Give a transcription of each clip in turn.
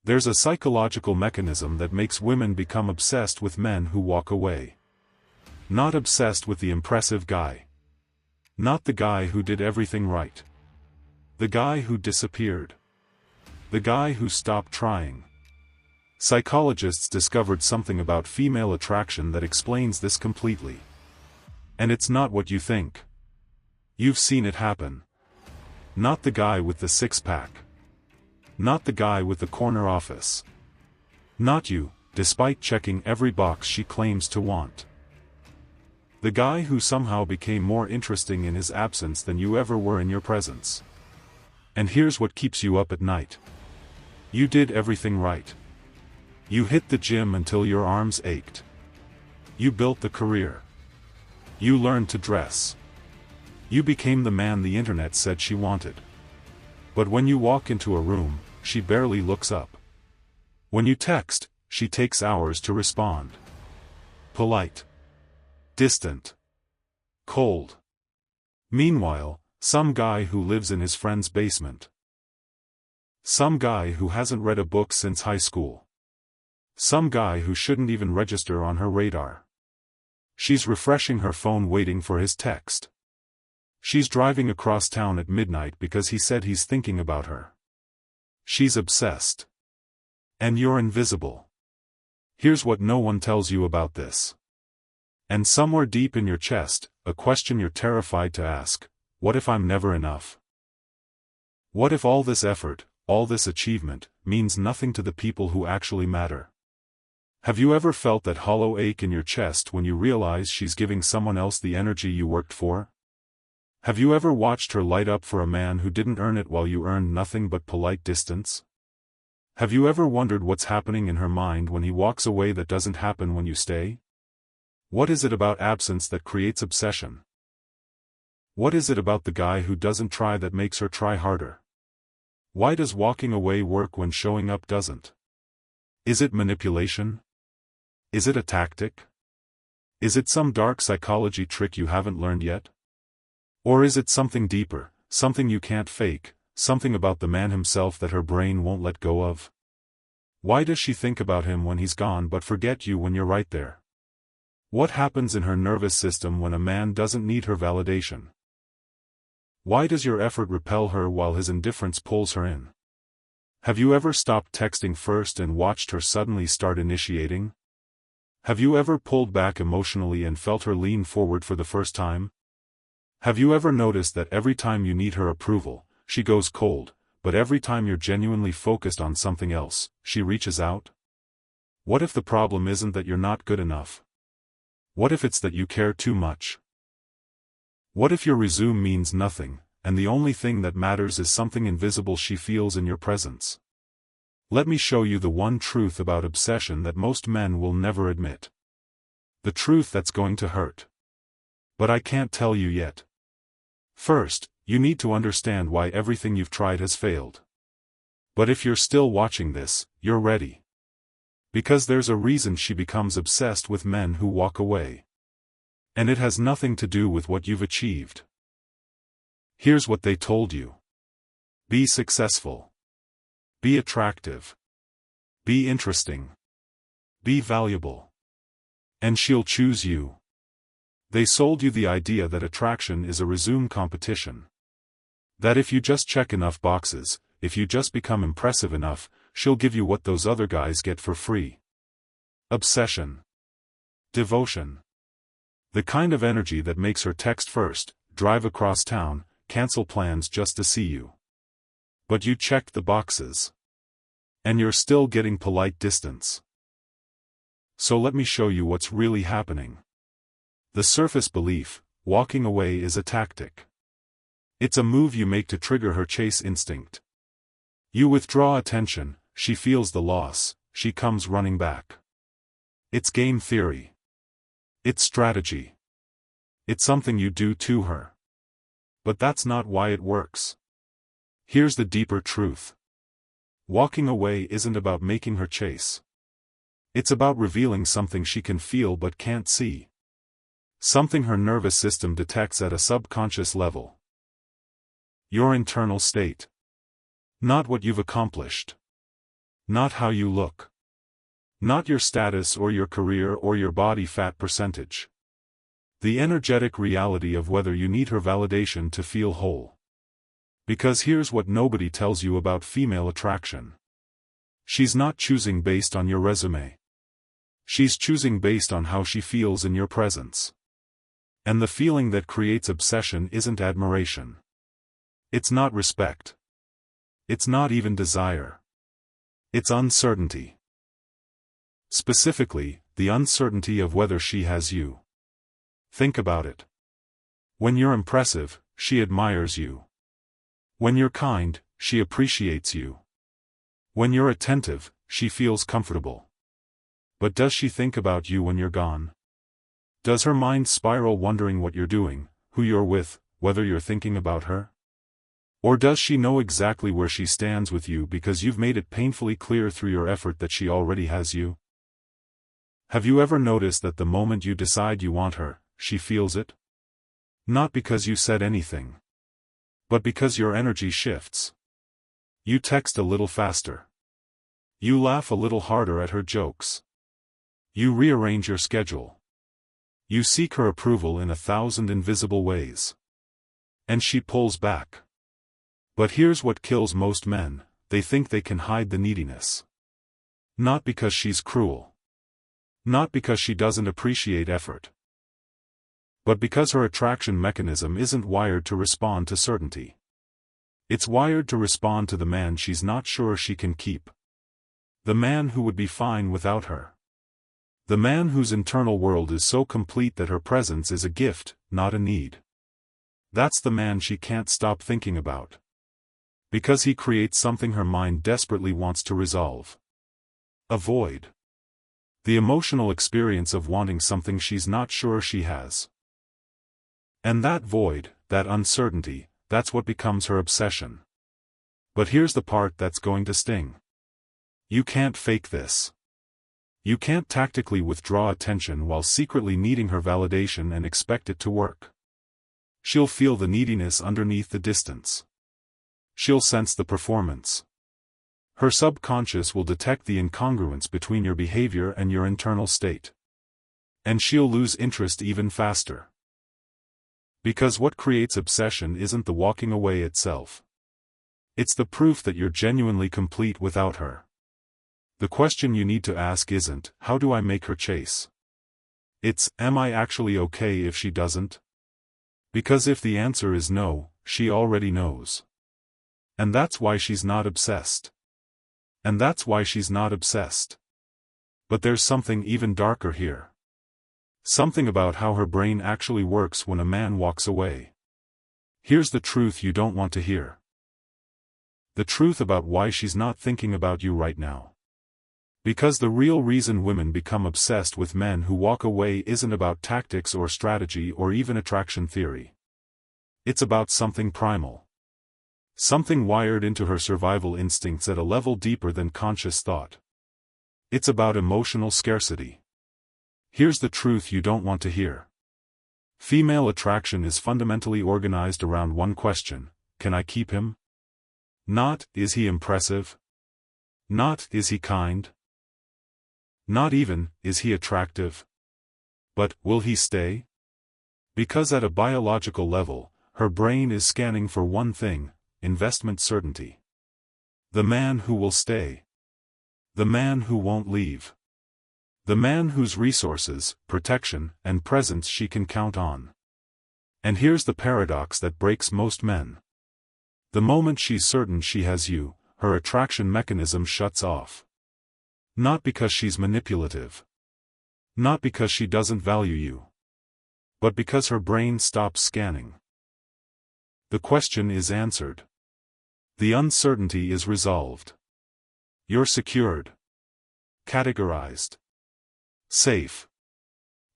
There's a psychological mechanism that makes women become obsessed with men who walk away. Not obsessed with the impressive guy. Not the guy who did everything right. The guy who disappeared. The guy who stopped trying. Psychologists discovered something about female attraction that explains this completely. And it's not what you think. You've seen it happen. Not the guy with the six-pack. Not the guy with the corner office. Not you, despite checking every box she claims to want. The guy who somehow became more interesting in his absence than you ever were in your presence. And here's what keeps you up at night. You did everything right. You hit the gym until your arms ached. You built the career. You learned to dress. You became the man the internet said she wanted. But when you walk into a room, she barely looks up. When you text, she takes hours to respond. Polite. Distant. Cold. Meanwhile, some guy who lives in his friend's basement. Some guy who hasn't read a book since high school. Some guy who shouldn't even register on her radar. She's refreshing her phone waiting for his text. She's driving across town at midnight because he said he's thinking about her. She's obsessed. And you're invisible. Here's what no one tells you about this. And somewhere deep in your chest, a question you're terrified to ask: what if I'm never enough? What if all this effort, all this achievement, means nothing to the people who actually matter? Have you ever felt that hollow ache in your chest when you realize she's giving someone else the energy you worked for? Have you ever watched her light up for a man who didn't earn it while you earned nothing but polite distance? Have you ever wondered what's happening in her mind when he walks away that doesn't happen when you stay? What is it about absence that creates obsession? What is it about the guy who doesn't try that makes her try harder? Why does walking away work when showing up doesn't? Is it manipulation? Is it a tactic? Is it some dark psychology trick you haven't learned yet? Or is it something deeper, something you can't fake, something about the man himself that her brain won't let go of? Why does she think about him when he's gone but forget you when you're right there? What happens in her nervous system when a man doesn't need her validation? Why does your effort repel her while his indifference pulls her in? Have you ever stopped texting first and watched her suddenly start initiating? Have you ever pulled back emotionally and felt her lean forward for the first time? Have you ever noticed that every time you need her approval, she goes cold, but every time you're genuinely focused on something else, she reaches out? What if the problem isn't that you're not good enough? What if it's that you care too much? What if your resume means nothing, and the only thing that matters is something invisible she feels in your presence? Let me show you the one truth about obsession that most men will never admit. The truth that's going to hurt. But I can't tell you yet. First, you need to understand why everything you've tried has failed. But if you're still watching this, you're ready. Because there's a reason she becomes obsessed with men who walk away. And it has nothing to do with what you've achieved. Here's what they told you. Be successful. Be attractive. Be interesting. Be valuable. And she'll choose you. They sold you the idea that attraction is a resume competition. That if you just check enough boxes, if you just become impressive enough, she'll give you what those other guys get for free. Obsession. Devotion. The kind of energy that makes her text first, drive across town, cancel plans just to see you. But you checked the boxes. And you're still getting polite distance. So let me show you what's really happening. The surface belief, walking away is a tactic. It's a move you make to trigger her chase instinct. You withdraw attention, she feels the loss, she comes running back. It's game theory. It's strategy. It's something you do to her. But that's not why it works. Here's the deeper truth. Walking away isn't about making her chase. It's about revealing something she can feel but can't see. Something her nervous system detects at a subconscious level. Your internal state. Not what you've accomplished. Not how you look. Not your status or your career or your body fat percentage. The energetic reality of whether you need her validation to feel whole. Because here's what nobody tells you about female attraction. She's not choosing based on your resume. She's choosing based on how she feels in your presence. And the feeling that creates obsession isn't admiration. It's not respect. It's not even desire. It's uncertainty. Specifically, the uncertainty of whether she has you. Think about it. When you're impressive, she admires you. When you're kind, she appreciates you. When you're attentive, she feels comfortable. But does she think about you when you're gone? Does her mind spiral wondering what you're doing, who you're with, whether you're thinking about her? Or does she know exactly where she stands with you because you've made it painfully clear through your effort that she already has you? Have you ever noticed that the moment you decide you want her, she feels it? Not because you said anything. But because your energy shifts. You text a little faster. You laugh a little harder at her jokes. You rearrange your schedule. You seek her approval in 1,000 invisible ways. And she pulls back. But here's what kills most men, they think they can hide the neediness. Not because she's cruel. Not because she doesn't appreciate effort. But because her attraction mechanism isn't wired to respond to certainty. It's wired to respond to the man she's not sure she can keep. The man who would be fine without her. The man whose internal world is so complete that her presence is a gift, not a need. That's the man she can't stop thinking about. Because he creates something her mind desperately wants to resolve. A void. The emotional experience of wanting something she's not sure she has. And that void, that uncertainty, that's what becomes her obsession. But here's the part that's going to sting. You can't fake this. You can't tactically withdraw attention while secretly needing her validation and expect it to work. She'll feel the neediness underneath the distance. She'll sense the performance. Her subconscious will detect the incongruence between your behavior and your internal state. And she'll lose interest even faster. Because what creates obsession isn't the walking away itself. It's the proof that you're genuinely complete without her. The question you need to ask isn't, how do I make her chase? It's, am I actually okay if she doesn't? Because if the answer is no, she already knows. And that's why she's not obsessed. And that's why she's not obsessed. But there's something even darker here. Something about how her brain actually works when a man walks away. Here's the truth you don't want to hear. The truth about why she's not thinking about you right now. Because the real reason women become obsessed with men who walk away isn't about tactics or strategy or even attraction theory. It's about something primal. Something wired into her survival instincts at a level deeper than conscious thought. It's about emotional scarcity. Here's the truth you don't want to hear. Female attraction is fundamentally organized around one question: can I keep him? Not, is he impressive? Not, is he kind? Not even, is he attractive? But, will he stay? Because at a biological level, her brain is scanning for one thing: investment certainty. The man who will stay. The man who won't leave. The man whose resources, protection, and presence she can count on. And here's the paradox that breaks most men. The moment she's certain she has you, her attraction mechanism shuts off. Not because she's manipulative. Not because she doesn't value you. But because her brain stops scanning. The question is answered. The uncertainty is resolved. You're secured. Categorized. Safe.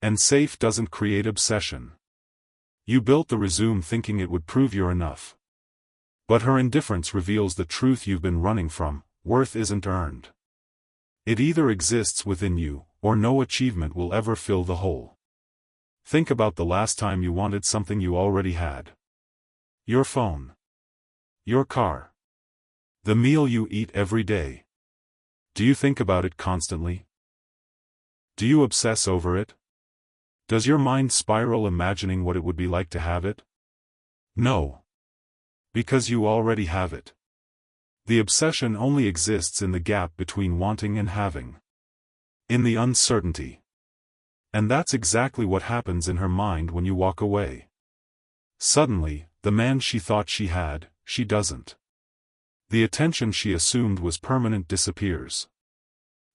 And safe doesn't create obsession. You built the resume thinking it would prove you're enough. But her indifference reveals the truth you've been running from: worth isn't earned. It either exists within you, or no achievement will ever fill the hole. Think about the last time you wanted something you already had. Your phone. Your car. The meal you eat every day. Do you think about it constantly? Do you obsess over it? Does your mind spiral imagining what it would be like to have it? No. Because you already have it. The obsession only exists in the gap between wanting and having. In the uncertainty. And that's exactly what happens in her mind when you walk away. Suddenly, the man she thought she had, she doesn't. The attention she assumed was permanent disappears.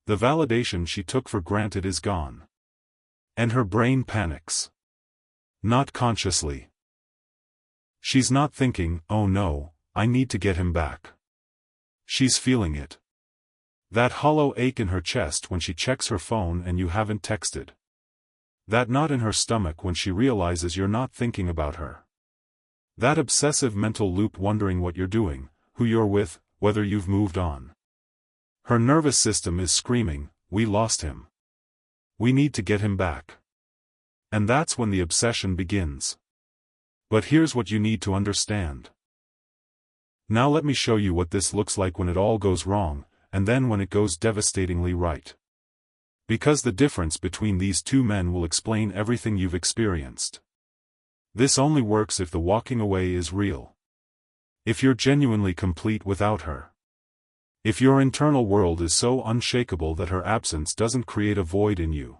The validation she took for granted is gone. And her brain panics. Not consciously. She's not thinking, "Oh no, I need to get him back." She's feeling it. That hollow ache in her chest when she checks her phone and you haven't texted. That knot in her stomach when she realizes you're not thinking about her. That obsessive mental loop wondering what you're doing, who you're with, whether you've moved on. Her nervous system is screaming, "We lost him. We need to get him back." And that's when the obsession begins. But here's what you need to understand. Now let me show you what this looks like when it all goes wrong, and then when it goes devastatingly right. Because the difference between these two men will explain everything you've experienced. This only works if the walking away is real. If you're genuinely complete without her. If your internal world is so unshakable that her absence doesn't create a void in you.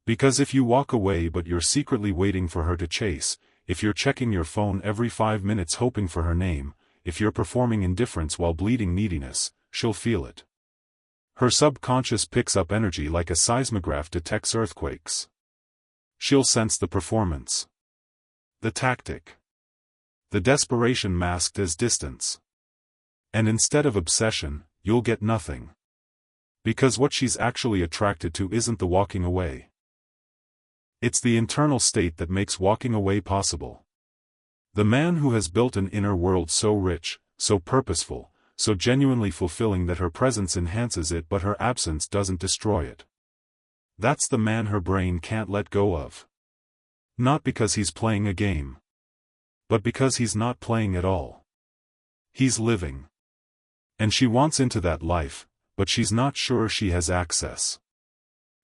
Because if you walk away but you're secretly waiting for her to chase, if you're checking your phone every 5 minutes hoping for her name, if you're performing indifference while bleeding neediness, she'll feel it. Her subconscious picks up energy like a seismograph detects earthquakes. She'll sense the performance. The tactic. The desperation masked as distance. And instead of obsession, you'll get nothing. Because what she's actually attracted to isn't the walking away. It's the internal state that makes walking away possible. The man who has built an inner world so rich, so purposeful, so genuinely fulfilling that her presence enhances it but her absence doesn't destroy it. That's the man her brain can't let go of. Not because he's playing a game. But because he's not playing at all. He's living. And she wants into that life, but she's not sure she has access.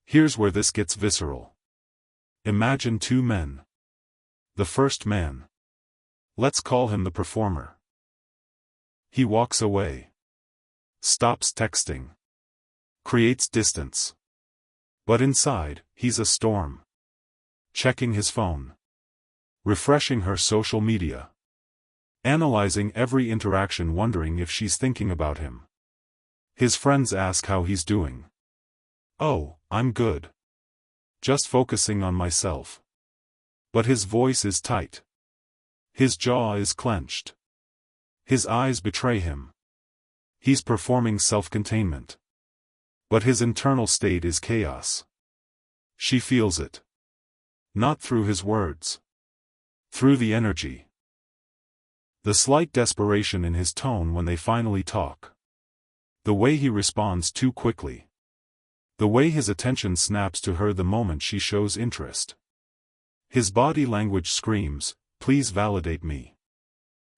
Here's where this gets visceral. Imagine two men. The first man. Let's call him the performer. He walks away. Stops texting. Creates distance. But inside, he's a storm. Checking his phone. Refreshing her social media. Analyzing every interaction wondering if she's thinking about him. His friends ask how he's doing. "Oh, I'm good. Just focusing on myself." But his voice is tight. His jaw is clenched. His eyes betray him. He's performing self-containment. But his internal state is chaos. She feels it. Not through his words. Through the energy. The slight desperation in his tone when they finally talk. The way he responds too quickly. The way his attention snaps to her the moment she shows interest. His body language screams, "Please validate me.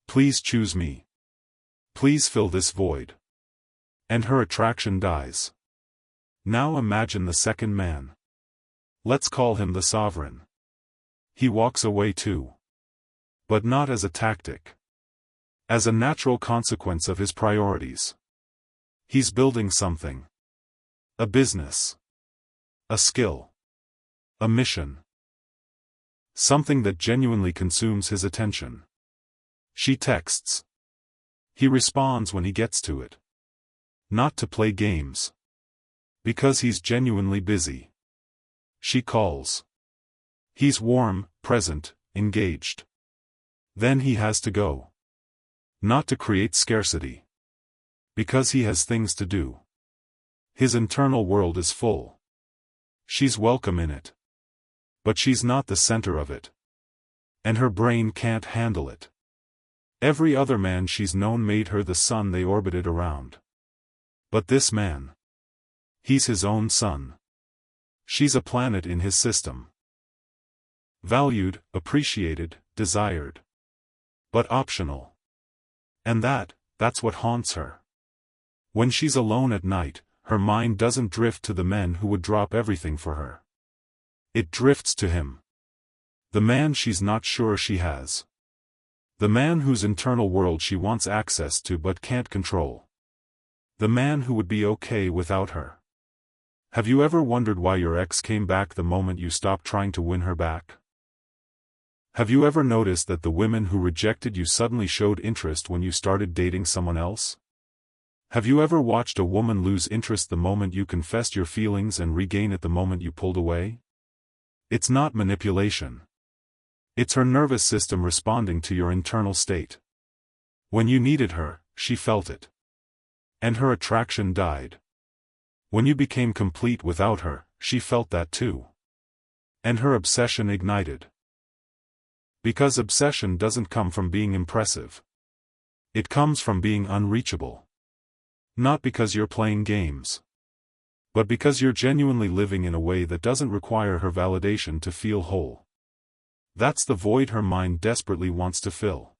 Please choose me. Please fill this void." And her attraction dies. Now imagine the second man. Let's call him the sovereign. He walks away too. But not as a tactic. As a natural consequence of his priorities. He's building something. A business. A skill. A mission. Something that genuinely consumes his attention. She texts. He responds when he gets to it. Not to play games. Because he's genuinely busy. She calls. He's warm, present, engaged. Then he has to go. Not to create scarcity. Because he has things to do. His internal world is full. She's welcome in it. But she's not the center of it. And her brain can't handle it. Every other man she's known made her the sun they orbited around. But this man. He's his own sun. She's a planet in his system. Valued, appreciated, desired. But optional. And that's what haunts her. When she's alone at night, her mind doesn't drift to the men who would drop everything for her. It drifts to him. The man she's not sure she has. The man whose internal world she wants access to but can't control. The man who would be okay without her. Have you ever wondered why your ex came back the moment you stopped trying to win her back? Have you ever noticed that the women who rejected you suddenly showed interest when you started dating someone else? Have you ever watched a woman lose interest the moment you confessed your feelings and regain it the moment you pulled away? It's not manipulation. It's her nervous system responding to your internal state. When you needed her, she felt it. And her attraction died. When you became complete without her, she felt that too. And her obsession ignited. Because obsession doesn't come from being impressive. It comes from being unreachable. Not because you're playing games. But because you're genuinely living in a way that doesn't require her validation to feel whole. That's the void her mind desperately wants to fill.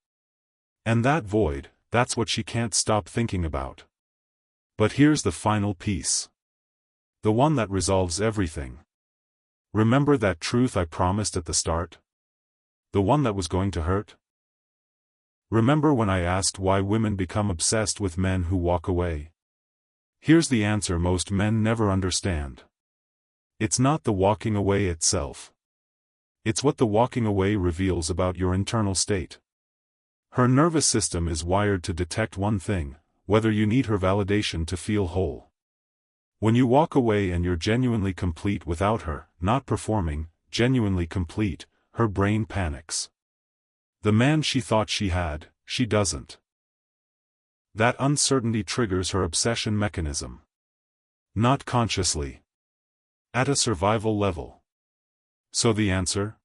And that void, that's what she can't stop thinking about. But here's the final piece. The one that resolves everything. Remember that truth I promised at the start? The one that was going to hurt? Remember when I asked why women become obsessed with men who walk away? Here's the answer most men never understand. It's not the walking away itself. It's what the walking away reveals about your internal state. Her nervous system is wired to detect one thing, whether you need her validation to feel whole. When you walk away and you're genuinely complete without her, not performing, genuinely complete, her brain panics. The man she thought she had, she doesn't. That uncertainty triggers her obsession mechanism. Not consciously. At a survival level. So the answer?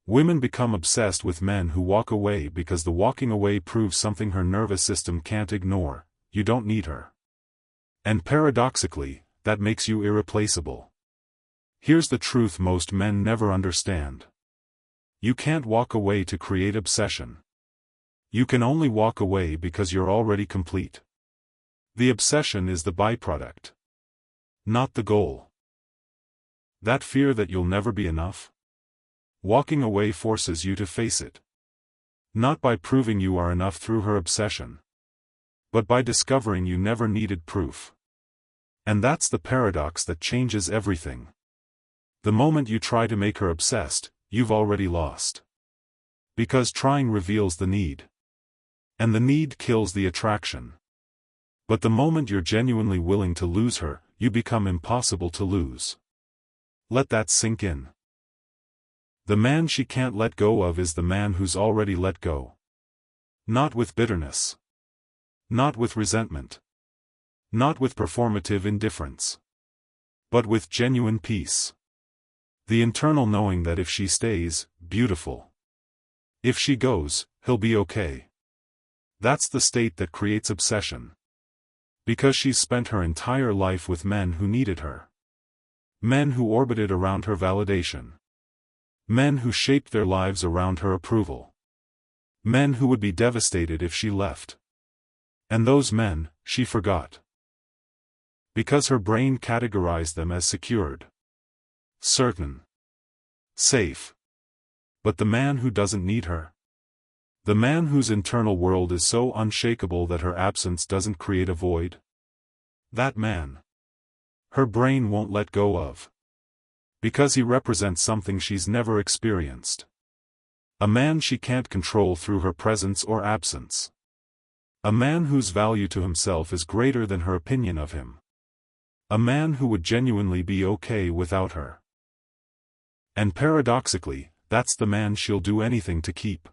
Women become obsessed with men who walk away because the walking away proves something her nervous system can't ignore: you don't need her. And paradoxically, that makes you irreplaceable. Here's the truth most men never understand. You can't walk away to create obsession. You can only walk away because you're already complete. The obsession is the byproduct. Not the goal. That fear that you'll never be enough? Walking away forces you to face it. Not by proving you are enough through her obsession. But by discovering you never needed proof. And that's the paradox that changes everything. The moment you try to make her obsessed, you've already lost. Because trying reveals the need. And the need kills the attraction. But the moment you're genuinely willing to lose her, you become impossible to lose. Let that sink in. The man she can't let go of is the man who's already let go. Not with bitterness. Not with resentment. Not with performative indifference. But with genuine peace. The internal knowing that if she stays, beautiful. If she goes, he'll be okay. That's the state that creates obsession. Because she's spent her entire life with men who needed her. Men who orbited around her validation. Men who shaped their lives around her approval. Men who would be devastated if she left. And those men, she forgot. Because her brain categorized them as secured. Certain. Safe. But the man who doesn't need her? The man whose internal world is so unshakable that her absence doesn't create a void? That man. Her brain won't let go of. Because he represents something she's never experienced. A man she can't control through her presence or absence. A man whose value to himself is greater than her opinion of him. A man who would genuinely be okay without her. And paradoxically, that's the man she'll do anything to keep.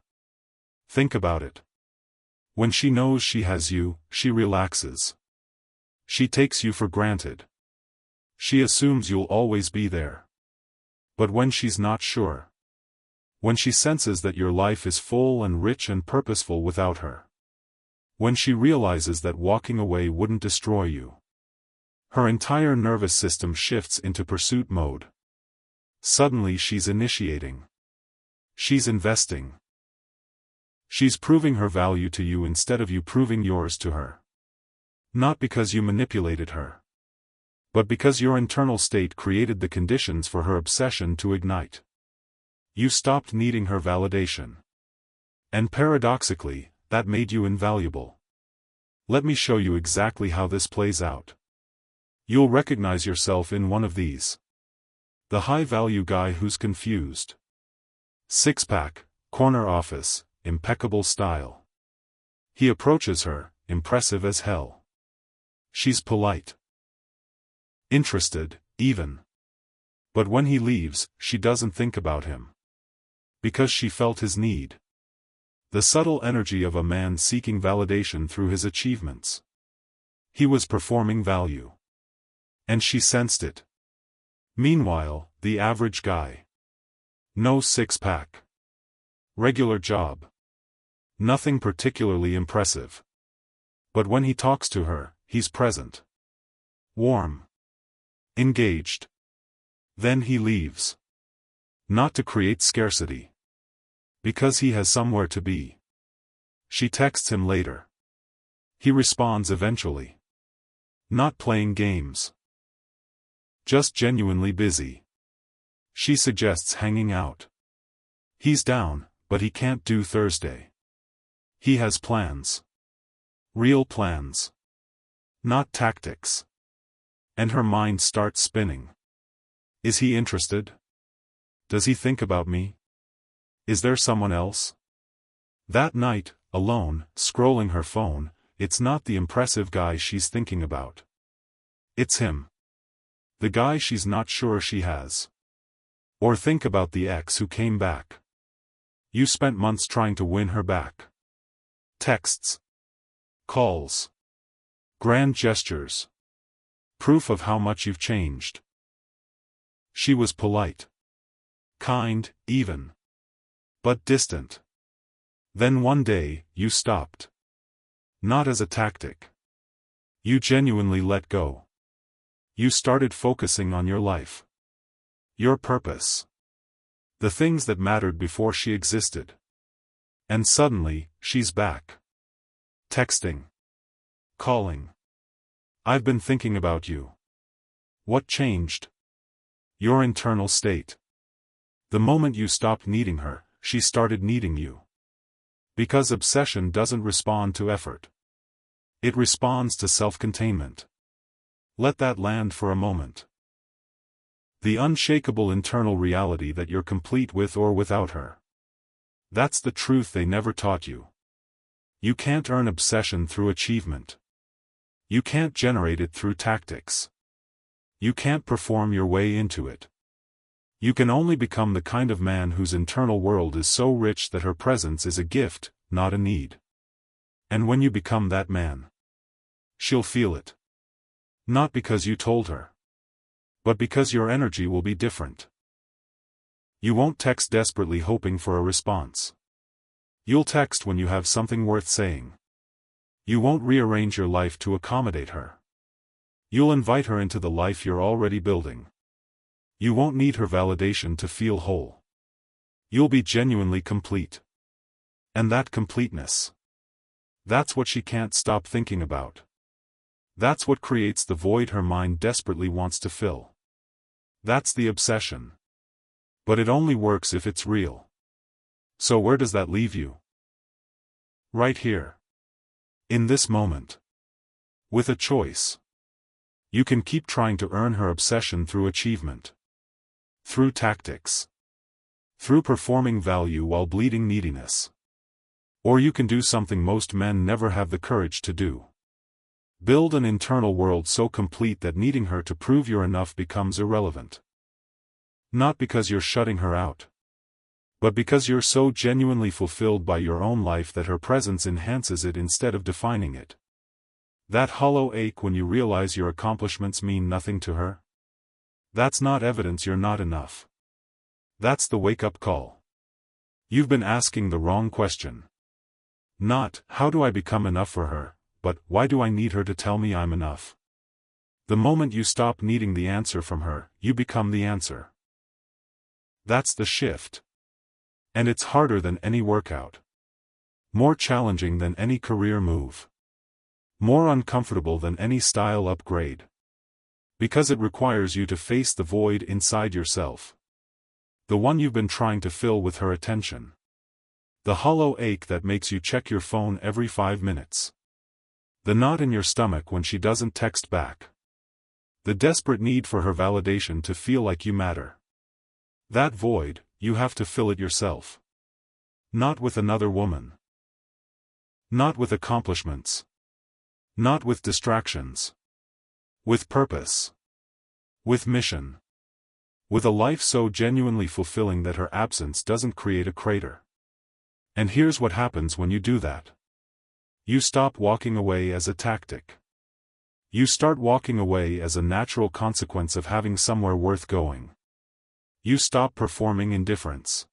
Think about it. When she knows she has you, she relaxes. She takes you for granted. She assumes you'll always be there. But when she's not sure, when she senses that your life is full and rich and purposeful without her, when she realizes that walking away wouldn't destroy you, her entire nervous system shifts into pursuit mode. Suddenly she's initiating. She's investing. She's proving her value to you instead of you proving yours to her. Not because you manipulated her, but because your internal state created the conditions for her obsession to ignite. You stopped needing her validation. And paradoxically, that made you invaluable. Let me show you exactly how this plays out. You'll recognize yourself in one of these. The high-value guy who's confused. Six-pack, corner office, impeccable style. He approaches her, impressive as hell. She's polite. Interested, even. But when he leaves, she doesn't think about him. Because she felt his need. The subtle energy of a man seeking validation through his achievements. He was performing value. And she sensed it. Meanwhile, the average guy. No six-pack. Regular job. Nothing particularly impressive. But when he talks to her, he's present. Warm. Engaged. Then he leaves. Not to create scarcity. Because he has somewhere to be. She texts him later. He responds eventually. Not playing games. Just genuinely busy. She suggests hanging out. He's down, but he can't do Thursday. He has plans. Real plans. Not tactics. And her mind starts spinning. Is he interested? Does he think about me? Is there someone else? That night, alone, scrolling her phone, it's not the impressive guy she's thinking about. It's him. The guy she's not sure she has. Or think about the ex who came back. You spent months trying to win her back. Texts. Calls. Grand gestures. Proof of how much you've changed. She was polite. Kind, even. But distant. Then one day, you stopped. Not as a tactic. You genuinely let go. You started focusing on your life. Your purpose. The things that mattered before she existed. And suddenly, she's back. Texting. Calling. I've been thinking about you. What changed? Your internal state. The moment you stopped needing her, she started needing you. Because obsession doesn't respond to effort. It responds to self-containment. Let that land for a moment. The unshakable internal reality that you're complete with or without her. That's the truth they never taught you. You can't earn obsession through achievement. You can't generate it through tactics. You can't perform your way into it. You can only become the kind of man whose internal world is so rich that her presence is a gift, not a need. And when you become that man, she'll feel it. Not because you told her. But because your energy will be different. You won't text desperately hoping for a response. You'll text when you have something worth saying. You won't rearrange your life to accommodate her. You'll invite her into the life you're already building. You won't need her validation to feel whole. You'll be genuinely complete. And that completeness. That's what she can't stop thinking about. That's what creates the void her mind desperately wants to fill. That's the obsession. But it only works if it's real. So where does that leave you? Right here. In this moment. With a choice. You can keep trying to earn her obsession through achievement. Through tactics. Through performing value while bleeding neediness. Or you can do something most men never have the courage to do. Build an internal world so complete that needing her to prove you're enough becomes irrelevant. Not because you're shutting her out. But because you're so genuinely fulfilled by your own life that her presence enhances it instead of defining it. That hollow ache when you realize your accomplishments mean nothing to her? That's not evidence you're not enough. That's the wake-up call. You've been asking the wrong question. Not, how do I become enough for her? But, why do I need her to tell me I'm enough? The moment you stop needing the answer from her, you become the answer. That's the shift. And it's harder than any workout. More challenging than any career move. More uncomfortable than any style upgrade. Because it requires you to face the void inside yourself. The one you've been trying to fill with her attention. The hollow ache that makes you check your phone every 5 minutes. The knot in your stomach when she doesn't text back. The desperate need for her validation to feel like you matter. That void, you have to fill it yourself. Not with another woman. Not with accomplishments. Not with distractions. With purpose. With mission. With a life so genuinely fulfilling that her absence doesn't create a crater. And here's what happens when you do that. You stop walking away as a tactic. You start walking away as a natural consequence of having somewhere worth going. You stop performing indifference.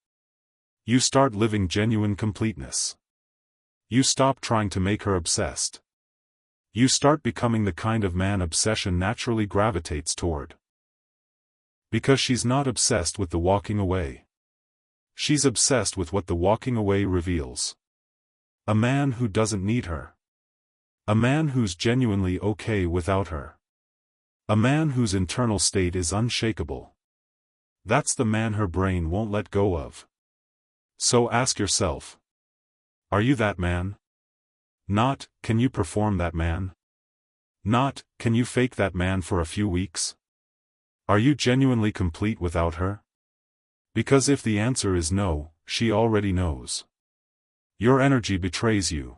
You start living genuine completeness. You stop trying to make her obsessed. You start becoming the kind of man obsession naturally gravitates toward. Because she's not obsessed with the walking away. She's obsessed with what the walking away reveals. A man who doesn't need her. A man who's genuinely okay without her. A man whose internal state is unshakable. That's the man her brain won't let go of. So ask yourself. Are you that man? Not, can you perform that man? Not, can you fake that man for a few weeks? Are you genuinely complete without her? Because if the answer is no, she already knows. Your energy betrays you.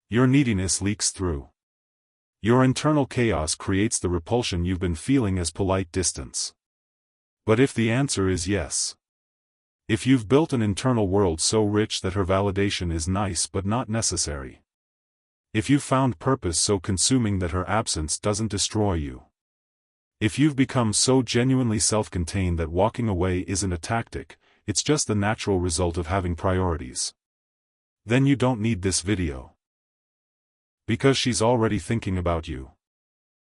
Your neediness leaks through. Your internal chaos creates the repulsion you've been feeling as polite distance. But if the answer is yes. If you've built an internal world so rich that her validation is nice but not necessary. If you've found purpose so consuming that her absence doesn't destroy you. If you've become so genuinely self-contained that walking away isn't a tactic, it's just the natural result of having priorities. Then you don't need this video. Because she's already thinking about you.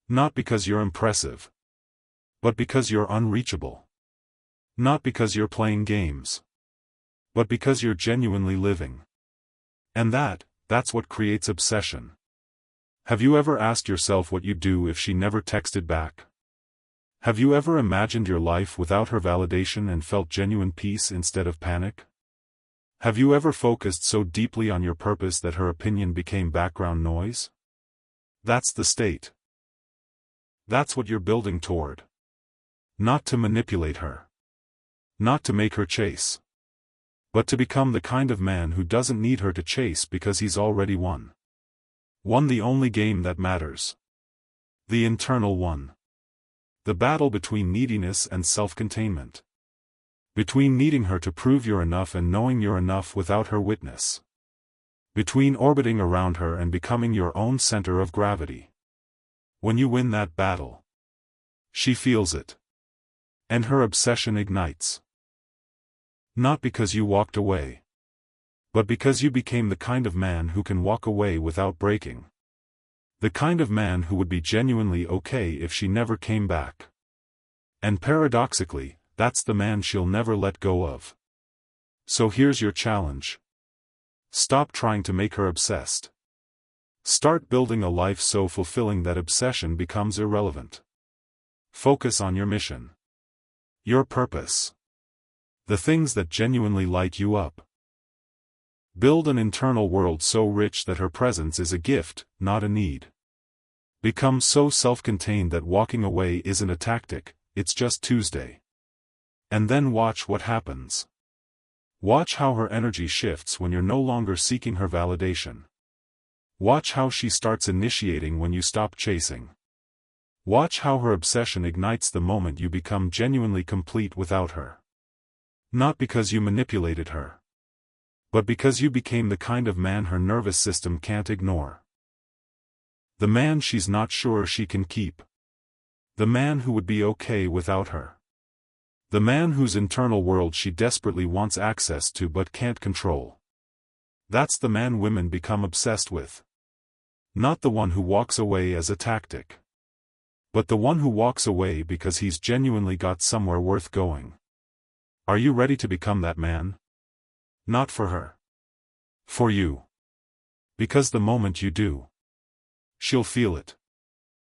Not because you're impressive. But because you're unreachable. Not because you're playing games. But because you're genuinely living. And that's what creates obsession. Have you ever asked yourself what you'd do if she never texted back? Have you ever imagined your life without her validation and felt genuine peace instead of panic? Have you ever focused so deeply on your purpose that her opinion became background noise? That's the state. That's what you're building toward. Not to manipulate her. Not to make her chase. But to become the kind of man who doesn't need her to chase because he's already won. Won the only game that matters. The internal one. The battle between neediness and self-containment. Between needing her to prove you're enough and knowing you're enough without her witness. Between orbiting around her and becoming your own center of gravity. When you win that battle, she feels it. And her obsession ignites. Not because you walked away. But because you became the kind of man who can walk away without breaking. The kind of man who would be genuinely okay if she never came back. And paradoxically, that's the man she'll never let go of. So here's your challenge. Stop trying to make her obsessed. Start building a life so fulfilling that obsession becomes irrelevant. Focus on your mission. Your purpose. The things that genuinely light you up. Build an internal world so rich that her presence is a gift, not a need. Become so self-contained that walking away isn't a tactic, it's just Tuesday. And then watch what happens. Watch how her energy shifts when you're no longer seeking her validation. Watch how she starts initiating when you stop chasing. Watch how her obsession ignites the moment you become genuinely complete without her. Not because you manipulated her. But because you became the kind of man her nervous system can't ignore. The man she's not sure she can keep. The man who would be okay without her. The man whose internal world she desperately wants access to but can't control. That's the man women become obsessed with. Not the one who walks away as a tactic. But the one who walks away because he's genuinely got somewhere worth going. Are you ready to become that man? Not for her. For you. Because the moment you do, she'll feel it.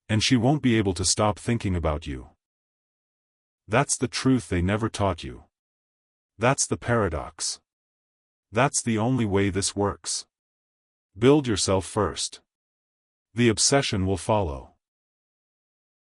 And she won't be able to stop thinking about you. That's the truth they never taught you. That's the paradox. That's the only way this works. Build yourself first. The obsession will follow.